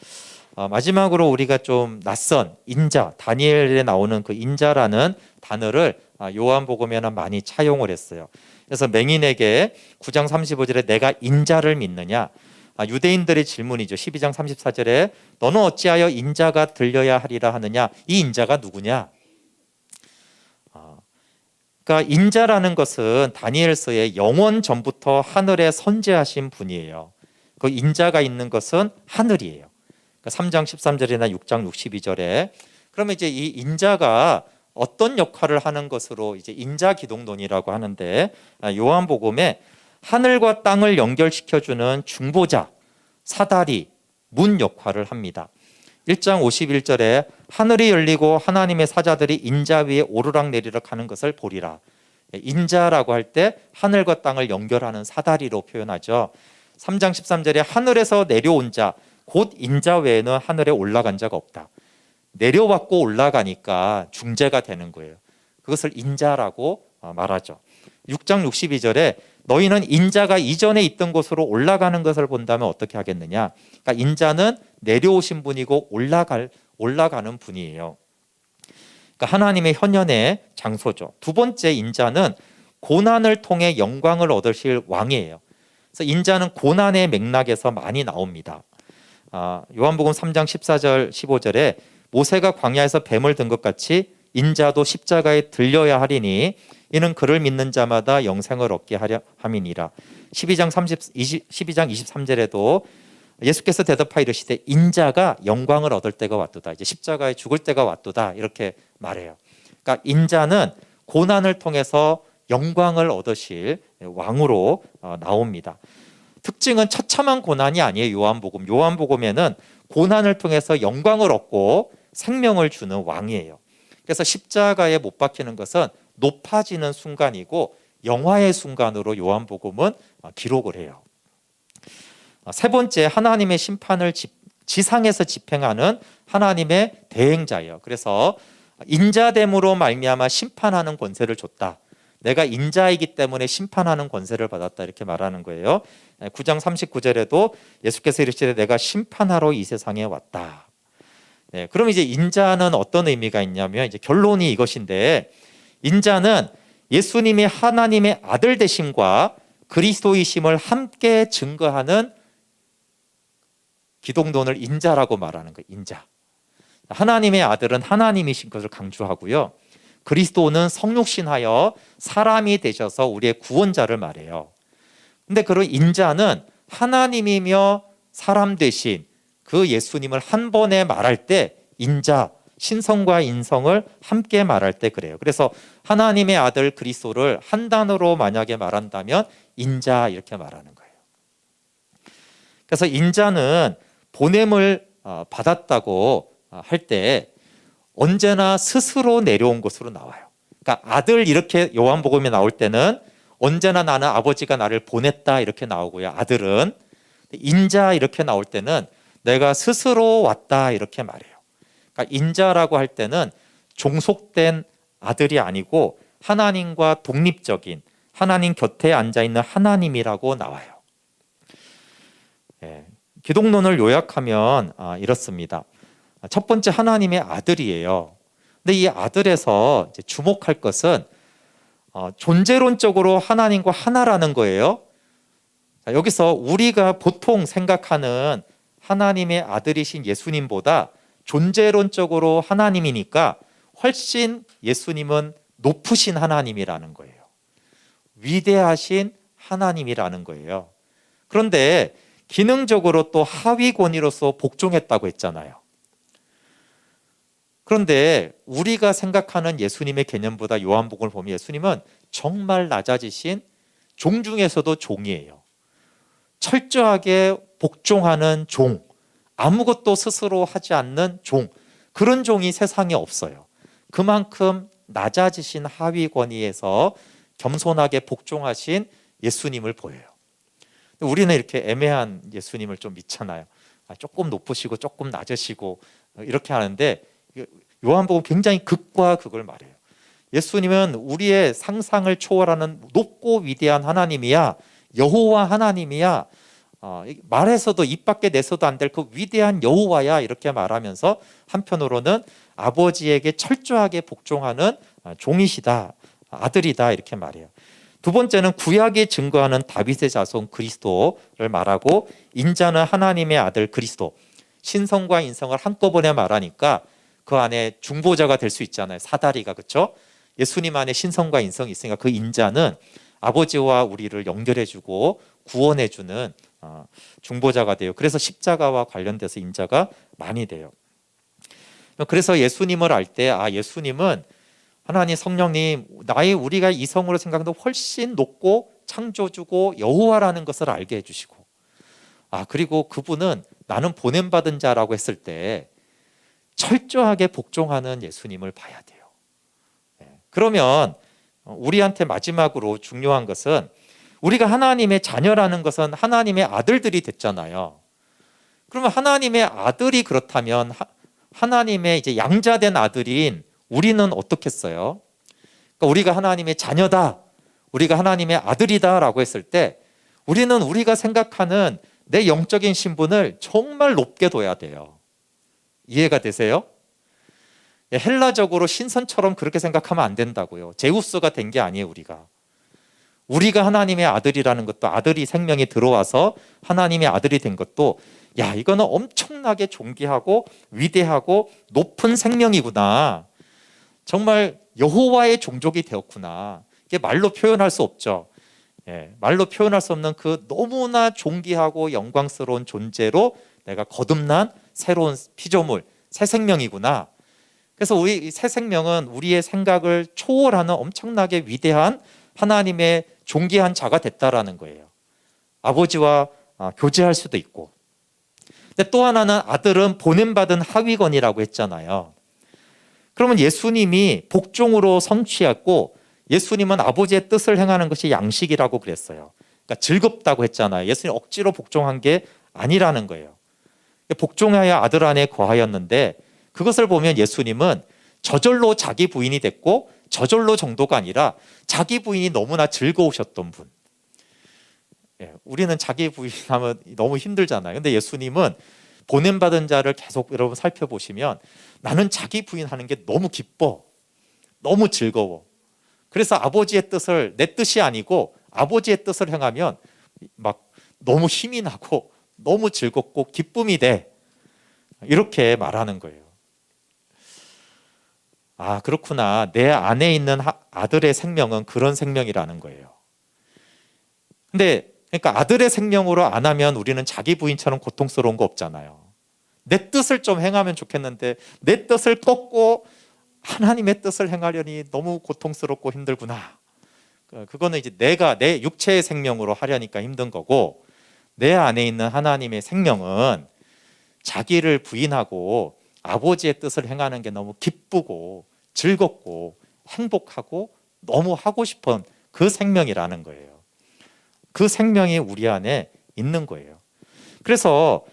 마지막으로 우리가 좀 낯선 인자, 다니엘에 나오는 그 인자라는 단어를 요한복음에는 많이 차용을 했어요. 그래서 맹인에게 9장 35절에 내가 인자를 믿느냐? 유대인들의 질문이죠. 12장 34절에 너는 어찌하여 인자가 들려야 하리라 하느냐? 이 인자가 누구냐? 그러니까 인자라는 것은 다니엘서에 영원 전부터 하늘에 선재하신 분이에요. 그 인자가 있는 것은 하늘이에요. 그러니까 3장 13절이나 6장 62절에 그러면 이제 이 인자가 어떤 역할을 하는 것으로 이제 인자기독론이라고 하는데, 요한복음에 하늘과 땅을 연결시켜주는 중보자, 사다리, 문 역할을 합니다. 1장 51절에 하늘이 열리고 하나님의 사자들이 인자 위에 오르락내리락 하는 것을 보리라. 인자라고 할 때 하늘과 땅을 연결하는 사다리로 표현하죠. 3장 13절에 하늘에서 내려온 자, 곧 인자 외에는 하늘에 올라간 자가 없다. 내려왔고 올라가니까 중재가 되는 거예요. 그것을 인자라고 말하죠. 6장 62절에 너희는 인자가 이전에 있던 곳으로 올라가는 것을 본다면 어떻게 하겠느냐? 그러니까 인자는 내려오신 분이고 올라가는 분이에요. 그러니까 하나님의 현현의 장소죠. 두 번째 인자는 고난을 통해 영광을 얻으실 왕이에요. 그래서 인자는 고난의 맥락에서 많이 나옵니다. 요한복음 3장 14절 15절에 모세가 광야에서 뱀을 든 것 같이 인자도 십자가에 들려야 하리니 이는 그를 믿는 자마다 영생을 얻게 하려 함이니라. 12장 23절에도 예수께서 대답하여 이르시되 인자가 영광을 얻을 때가 왔도다. 이제 십자가에 죽을 때가 왔도다. 이렇게 말해요. 그러니까 인자는 고난을 통해서 영광을 얻으실 왕으로 나옵니다. 특징은 처참한 고난이 아니에요. 요한복음에는 고난을 통해서 영광을 얻고 생명을 주는 왕이에요. 그래서 십자가에 못 박히는 것은 높아지는 순간이고 영화의 순간으로 요한복음은 기록을 해요. 세 번째, 하나님의 심판을 지상에서 집행하는 하나님의 대행자예요. 그래서 인자됨으로 말미암아 심판하는 권세를 줬다. 내가 인자이기 때문에 심판하는 권세를 받았다 이렇게 말하는 거예요. 9장 39절에도 예수께서 이르시되 내가 심판하러 이 세상에 왔다. 네, 그럼 이제 인자는 어떤 의미가 있냐면 이제 결론이 이것인데, 인자는 예수님이 하나님의 아들 되심과 그리스도이심을 함께 증거하는 기독론을 인자라고 말하는 거예요. 인자. 하나님의 아들은 하나님이신 것을 강조하고요. 그리스도는 성육신하여 사람이 되셔서 우리의 구원자를 말해요. 근데 그런 인자는 하나님이며 사람 되신 그 예수님을 한 번에 말할 때 인자, 신성과 인성을 함께 말할 때 그래요. 그래서 하나님의 아들 그리스도를 한 단어로 만약에 말한다면 인자 이렇게 말하는 거예요. 그래서 인자는 보냄을 받았다고 할 때 언제나 스스로 내려온 것으로 나와요. 그러니까 아들 이렇게 요한복음에 나올 때는 언제나 나는 아버지가 나를 보냈다 이렇게 나오고요. 아들은 인자 이렇게 나올 때는 내가 스스로 왔다 이렇게 말해요. 그러니까 인자라고 할 때는 종속된 아들이 아니고 하나님과 독립적인 하나님 곁에 앉아있는 하나님이라고 나와요. 기독론을 요약하면 이렇습니다. 첫 번째 하나님의 아들이에요. 근데 이 아들에서 이제 주목할 것은 존재론적으로 하나님과 하나라는 거예요. 여기서 우리가 보통 생각하는 하나님의 아들이신 예수님보다 존재론적으로 하나님이니까 훨씬 예수님은 높으신 하나님이라는 거예요. 위대하신 하나님이라는 거예요. 그런데 기능적으로 또 하위 권위로서 복종했다고 했잖아요. 그런데 우리가 생각하는 예수님의 개념보다 요한복음을 보면 예수님은 정말 낮아지신 종 중에서도 종이에요. 철저하게 복종하는 종, 아무것도 스스로 하지 않는 종, 그런 종이 세상에 없어요. 그만큼 낮아지신 하위 권위에서 겸손하게 복종하신 예수님을 보여요. 우리는 이렇게 애매한 예수님을 좀 믿잖아요. 조금 높으시고 조금 낮으시고 이렇게 하는데 요한복음 굉장히 극과 극을 말해요. 예수님은 우리의 상상을 초월하는 높고 위대한 하나님이야, 여호와 하나님이야, 말해서도 입 밖에 내서도 안 될 그 위대한 여호와야 이렇게 말하면서 한편으로는 아버지에게 철저하게 복종하는 종이시다, 아들이다 이렇게 말해요. 두 번째는 구약이 증거하는 다윗의 자손 그리스도를 말하고, 인자는 하나님의 아들 그리스도, 신성과 인성을 한꺼번에 말하니까 그 안에 중보자가 될 수 있잖아요. 사다리가, 그렇죠? 예수님 안에 신성과 인성이 있으니까 그 인자는 아버지와 우리를 연결해주고 구원해주는 중보자가 돼요. 그래서 십자가와 관련돼서 인자가 많이 돼요. 그래서 예수님을 알 때 예수님은 하나님 성령님, 우리가 이성으로 생각해도 훨씬 높고 창조주고 여호와라는 것을 알게 해주시고, 그리고 그분은 나는 보냄받은 자라고 했을 때 철저하게 복종하는 예수님을 봐야 돼요. 그러면 우리한테 마지막으로 중요한 것은, 우리가 하나님의 자녀라는 것은 하나님의 아들들이 됐잖아요. 그러면 하나님의 아들이 그렇다면 하나님의 이제 양자된 아들인 우리는 어떻겠어요? 그러니까 우리가 하나님의 자녀다, 우리가 하나님의 아들이다라고 했을 때 우리는 우리가 생각하는 내 영적인 신분을 정말 높게 둬야 돼요. 이해가 되세요? 헬라적으로 신선처럼 그렇게 생각하면 안 된다고요. 제우스가 된 게 아니에요. 우리가 하나님의 아들이라는 것도, 아들이 생명이 들어와서 하나님의 아들이 된 것도, 이거는 엄청나게 존귀하고 위대하고 높은 생명이구나, 정말 여호와의 종족이 되었구나, 이게 말로 표현할 수 없죠. 말로 표현할 수 없는 그 너무나 존귀하고 영광스러운 존재로 내가 거듭난 새로운 피조물, 새 생명이구나. 그래서 우리 새 생명은 우리의 생각을 초월하는 엄청나게 위대한 하나님의 존귀한 자가 됐다라는 거예요. 아버지와 교제할 수도 있고. 근데 또 하나는 아들은 보냄받은 하위권이라고 했잖아요. 그러면 예수님이 복종으로 성취했고, 예수님은 아버지의 뜻을 행하는 것이 양식이라고 그랬어요. 그러니까 즐겁다고 했잖아요. 예수님 억지로 복종한 게 아니라는 거예요. 복종하여 아들 안에 거하였는데, 그것을 보면 예수님은 저절로 자기 부인이 됐고 저절로 정도가 아니라 자기 부인이 너무나 즐거우셨던 분. 우리는 자기 부인하면 너무 힘들잖아요. 근데 예수님은 보냄받은 자를 계속 여러분 살펴보시면 나는 자기 부인하는 게 너무 기뻐, 너무 즐거워. 그래서 아버지의 뜻을, 내 뜻이 아니고 아버지의 뜻을 행하면 막 너무 힘이 나고 너무 즐겁고 기쁨이 돼. 이렇게 말하는 거예요. 아, 그렇구나. 내 안에 있는 아들의 생명은 그런 생명이라는 거예요. 근데 그러니까 아들의 생명으로 안 하면 우리는 자기 부인처럼 고통스러운 거 없잖아요. 내 뜻을 좀 행하면 좋겠는데 내 뜻을 꺾고 하나님의 뜻을 행하려니 너무 고통스럽고 힘들구나. 그거는 이제 내가 내 육체의 생명으로 하려니까 힘든 거고, 내 안에 있는 하나님의 생명은 자기를 부인하고 아버지의 뜻을 행하는 게 너무 기쁘고 즐겁고 행복하고 너무 하고 싶은 그 생명이라는 거예요. 그 생명이 우리 안에 있는 거예요. 그래서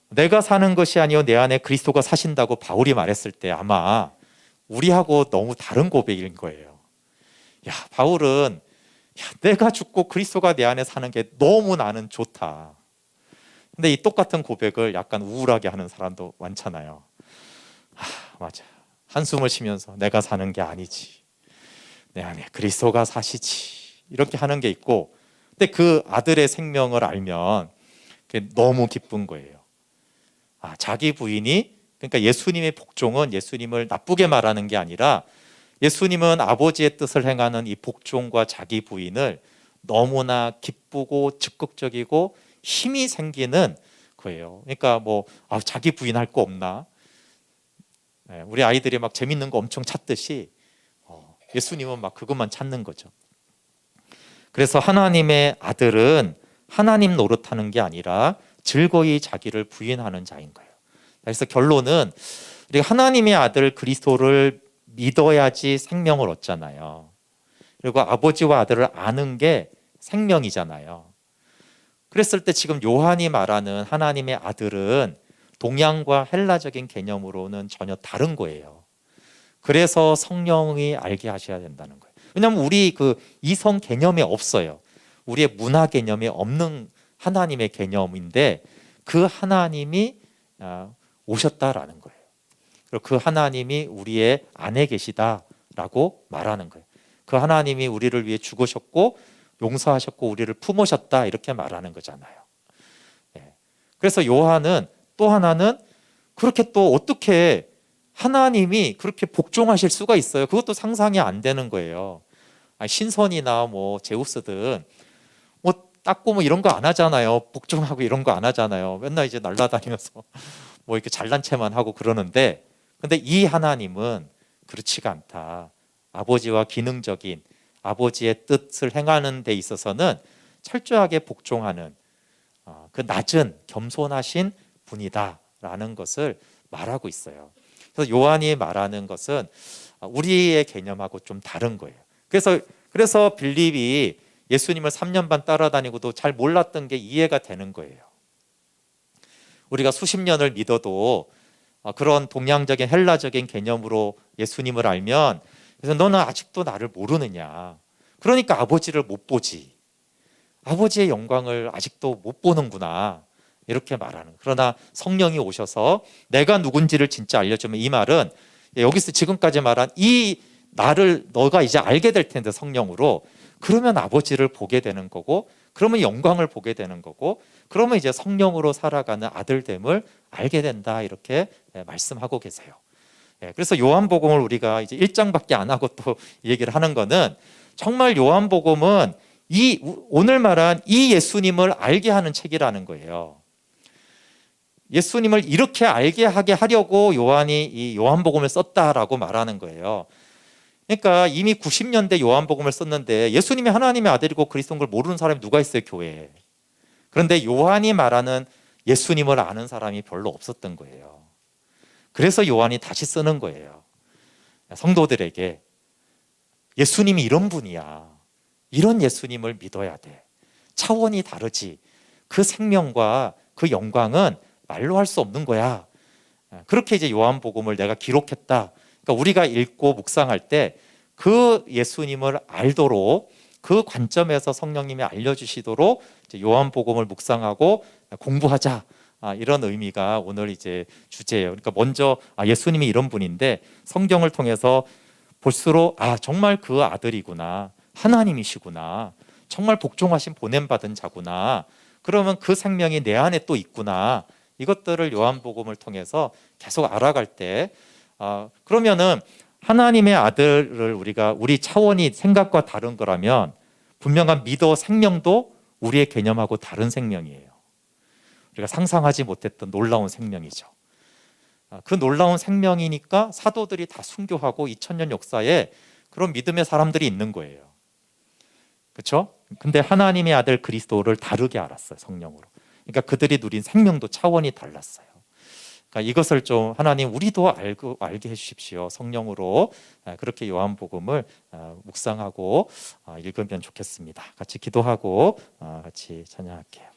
내가 사는 것이 아니요 내 안에 그리스도가 사신다고 바울이 말했을 때 아마 우리하고 너무 다른 고백인 거예요. 야, 바울은 내가 죽고 그리스도가 내 안에 사는 게 너무 나는 좋다. 근데 이 똑같은 고백을 약간 우울하게 하는 사람도 많잖아요. 맞아. 한숨을 쉬면서 내가 사는 게 아니지. 내 안에 그리스도가 사시지. 이렇게 하는 게 있고, 근데 그 아들의 생명을 알면 그게 너무 기쁜 거예요. 자기 부인이, 그러니까 예수님의 복종은 예수님을 나쁘게 말하는 게 아니라 예수님은 아버지의 뜻을 행하는 이 복종과 자기 부인을 너무나 기쁘고 적극적이고 힘이 생기는 거예요. 그러니까 뭐 자기 부인할 거 없나? 우리 아이들이 막 재밌는 거 엄청 찾듯이 예수님은 막 그것만 찾는 거죠. 그래서 하나님의 아들은 하나님 노릇하는 게 아니라 즐거이 자기를 부인하는 자인 거예요. 그래서 결론은 우리가 하나님의 아들 그리스도를 믿어야지 생명을 얻잖아요. 그리고 아버지와 아들을 아는 게 생명이잖아요. 그랬을 때 지금 요한이 말하는 하나님의 아들은 동양과 헬라적인 개념으로는 전혀 다른 거예요. 그래서 성령이 알게 하셔야 된다는 거예요. 왜냐하면 우리 그 이성 개념이 없어요. 우리의 문화 개념이 없는 하나님의 개념인데 그 하나님이 오셨다라는 거예요. 그리고 그 하나님이 우리의 안에 계시다라고 말하는 거예요. 그 하나님이 우리를 위해 죽으셨고 용서하셨고 우리를 품으셨다 이렇게 말하는 거잖아요. 그래서 요한은 또 하나는 그렇게 또 어떻게 하나님이 그렇게 복종하실 수가 있어요? 그것도 상상이 안 되는 거예요. 신선이나 뭐 제우스든 뭐 닦고 뭐 이런 거 안 하잖아요. 복종하고 이런 거 안 하잖아요. 맨날 이제 날아다니면서 뭐 이렇게 잘난 체만 하고 그러는데, 근데 이 하나님은 그렇지가 않다. 아버지와 기능적인 아버지의 뜻을 행하는 데 있어서는 철저하게 복종하는 그 낮은 겸손하신 분이다라는 것을 말하고 있어요. 그래서 요한이 말하는 것은 우리의 개념하고 좀 다른 거예요. 그래서 빌립이 예수님을 3년 반 따라다니고도 잘 몰랐던 게 이해가 되는 거예요. 우리가 수십 년을 믿어도 그런 동양적인 헬라적인 개념으로 예수님을 알면, 그래서 너는 아직도 나를 모르느냐, 그러니까 아버지를 못 보지, 아버지의 영광을 아직도 못 보는구나 이렇게 말하는. 그러나 성령이 오셔서 내가 누군지를 진짜 알려주면, 이 말은 여기서 지금까지 말한 이 나를 너가 이제 알게 될 텐데 성령으로, 그러면 아버지를 보게 되는 거고, 그러면 영광을 보게 되는 거고, 그러면 이제 성령으로 살아가는 아들됨을 알게 된다 이렇게 말씀하고 계세요. 그래서 요한복음을 우리가 이제 1장밖에 안 하고 또 얘기를 하는 거는, 정말 요한복음은 오늘 말한 이 예수님을 알게 하는 책이라는 거예요. 예수님을 이렇게 알게 하게 하려고 요한이 이 요한복음을 썼다라고 말하는 거예요. 그러니까 이미 90년대 요한복음을 썼는데 예수님이 하나님의 아들이고 그리스도인 걸 모르는 사람이 누가 있어요, 교회에. 그런데 요한이 말하는 예수님을 아는 사람이 별로 없었던 거예요. 그래서 요한이 다시 쓰는 거예요. 성도들에게 예수님이 이런 분이야, 이런 예수님을 믿어야 돼, 차원이 다르지, 그 생명과 그 영광은 말로 할 수 없는 거야. 그렇게 이제 요한복음을 내가 기록했다. 그러니까 우리가 읽고 묵상할 때 그 예수님을 알도록 그 관점에서 성령님이 알려주시도록 이제 요한복음을 묵상하고 공부하자. 이런 의미가 오늘 이제 주제예요. 그러니까 먼저 예수님이 이런 분인데 성경을 통해서 볼수록 정말 그 아들이구나, 하나님이시구나, 정말 복종하신 보냄받은 자구나, 그러면 그 생명이 내 안에 또 있구나, 이것들을 요한복음을 통해서 계속 알아갈 때 그러면은 하나님의 아들을 우리 차원이 생각과 다른 거라면 분명한 믿어 생명도 우리의 개념하고 다른 생명이에요. 우리가 상상하지 못했던 놀라운 생명이죠. 그 놀라운 생명이니까 사도들이 다 순교하고 2000년 역사에 그런 믿음의 사람들이 있는 거예요. 그렇죠? 근데 하나님의 아들 그리스도를 다르게 알았어요, 성령으로. 그러니까 그들이 누린 생명도 차원이 달랐어요. 그러니까 이것을 좀 하나님 우리도 알게 해주십시오. 성령으로 그렇게 요한복음을 묵상하고 읽으면 좋겠습니다. 같이 기도하고 같이 찬양할게요.